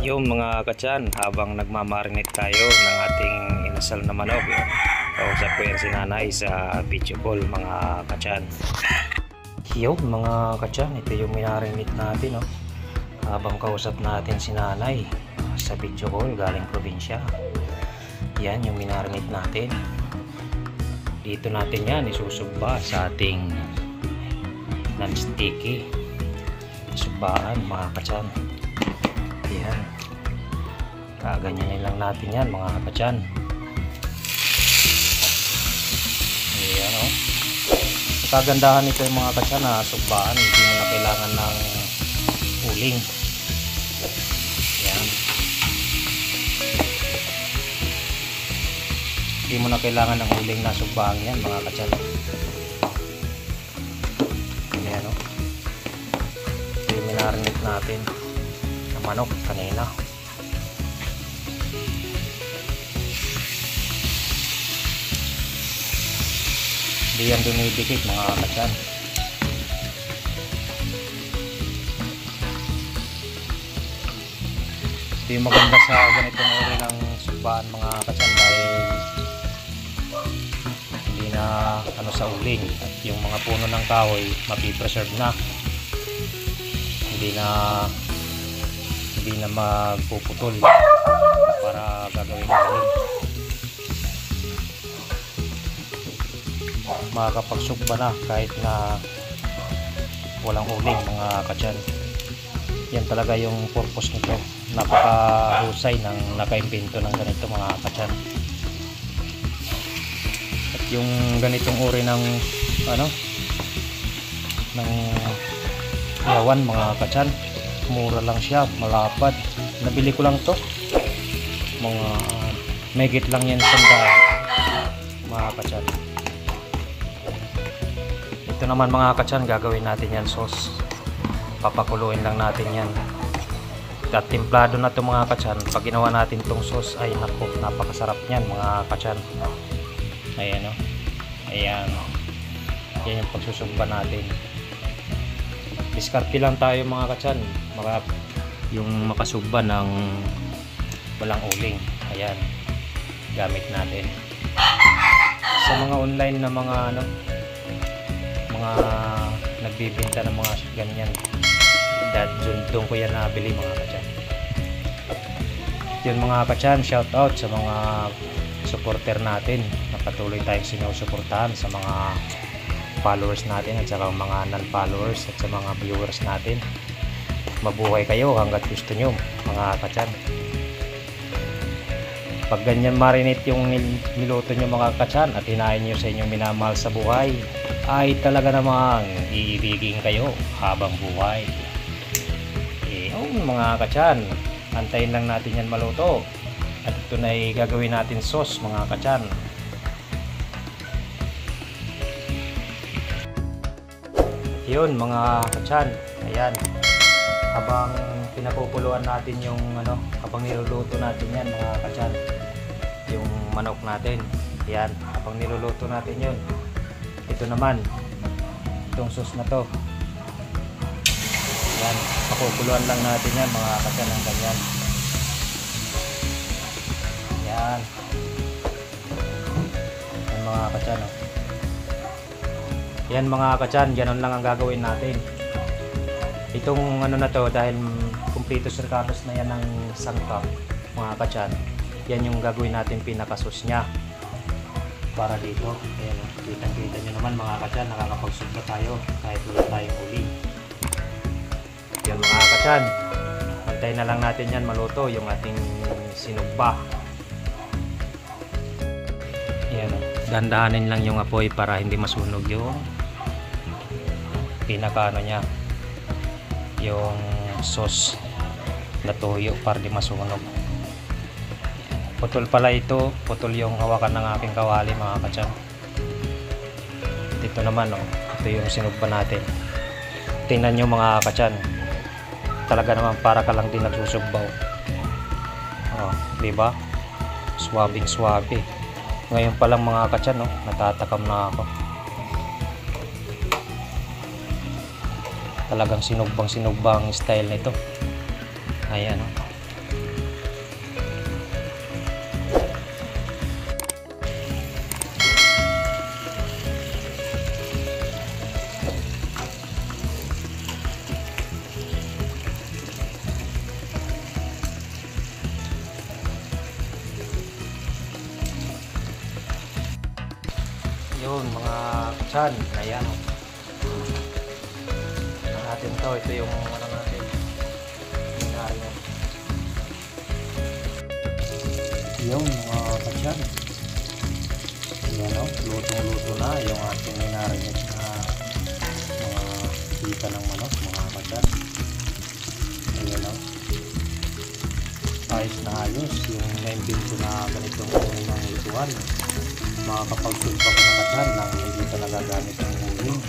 Yung mga katsan, habang nagmamarinate tayo ng ating inasal na manok, yun, kausap ko yan si nanay sa video call mga katsan. Yung mga katsan, ito yung minarinate natin, no? Habang kausap natin si nanay sa video call galing probinsya. Yan yung minarinate natin. Dito natin yan isusugba sa ating non-sticky sugbaan mga katsan. Yan, kaganyanin lang natin yan mga katsan. Ayan, o. Kagandahan nito yung mga katsan na sugbaan, hindi mo na kailangan ng uling. Yan, hindi mo na kailangan ng uling na sugbaan yan mga katsan. Ayan, o. Ito yung minarinate natin na manok kanina. Hindi yan dumidikit mga katsan. Ito yung maganda sa ganitong uri ng sugbaan mga katsan, dahil hindi na ano sa uling, at yung mga puno ng kahoy mapipreserve na, hindi na magpuputol para gagawin ng uling. Makakapagsugba na kahit na walang uling mga katsan. Yan talaga yung purpose nito. Napakahusay ng nakaimbento ng ganito mga katsan. At yung ganitong uri ng ng yawan mga katsan, mura lang siya, malapad. Nabili ko lang to, mga megit lang yan, sandaan mga katsan. Ito naman mga katsan, gagawin natin yan sauce. Papakuluin lang natin yan. At timplado na ito mga katsan. Pag ginawa natin itong sauce, ay naku, napakasarap niyan mga katsan. Ayan, o. Ayan, o. Yan yung pagsusugba natin. Diskarte lang tayo mga katsan, yung makasugba ng walang uling. Ayan, gamit natin. Sa mga online na mga nagbibenta ng mga ganyan, doon ko yan nabili mga katsan. Yun mga katsan, shout out sa mga supporter natin na patuloy tayong sinusuportahan, sa mga followers natin at saka mga non-followers, at sa mga viewers natin. Mabuhay kayo hanggat gusto nyo mga katsan. Pag ganyan marinate yung niluto nyo mga katsan at hinain nyo sa inyong minamahal sa buhay, ay talaga namang iibigin kayo habang buhay. Mga katsan, antayin lang natin yan maluto. At ito na ay gagawin natin sauce mga katsan. Yun mga katsan, ayan, habang pinapupuluan natin yung habang niluluto natin yan mga katsan, yung manok natin, ayan, habang niluluto natin yun, ito naman, itong sauce na to, ayan, papupuluan lang natin yan mga katsan ng ganyan. Ayan, yan mga katsan, oh. Yan mga katsan, ganun lang ang gagawin natin. Itong na to, dahil kumpleto sirkados na yan ng sangkap mga katsan, yan yung gagawin natin pinakasos nya para dito. Ayan, kitang-kita nyo naman mga katsan, nakakapagsugba tayo kahit wala tayong uling. Yan mga katsan, antayin na lang natin yan maluto yung ating sinugba. Yan, dandahanin lang yung apoy para hindi masunog yung pinakaano nya, yung sauce na tuyo, para di masunog. Putol pala ito, putol yung hawakan ng aking kawali mga katsan. Dito naman, ito yung sinugba natin. Tingnan nyo mga katsan, talaga naman para ka lang din nagsusugbaw. Diba? Swabing swabe. Ngayon pa lang mga katsan, natatakam na ako. Talagang sinugbang sinugbang style nito. Ayan, Yun mga katsan. Ayan o. Natin to. Ito yung ano natin. Minarin. Yung mga katsan. Ayan o. Lutong-luto na yung ating minarin na mga kita ng manok. Mga katsan. Ayan o. Ayos na ayos yung na-invento na ganitong mga lutuan. Makakapagsulpa ko na katsan nang hindi ka nagagamit ng uling.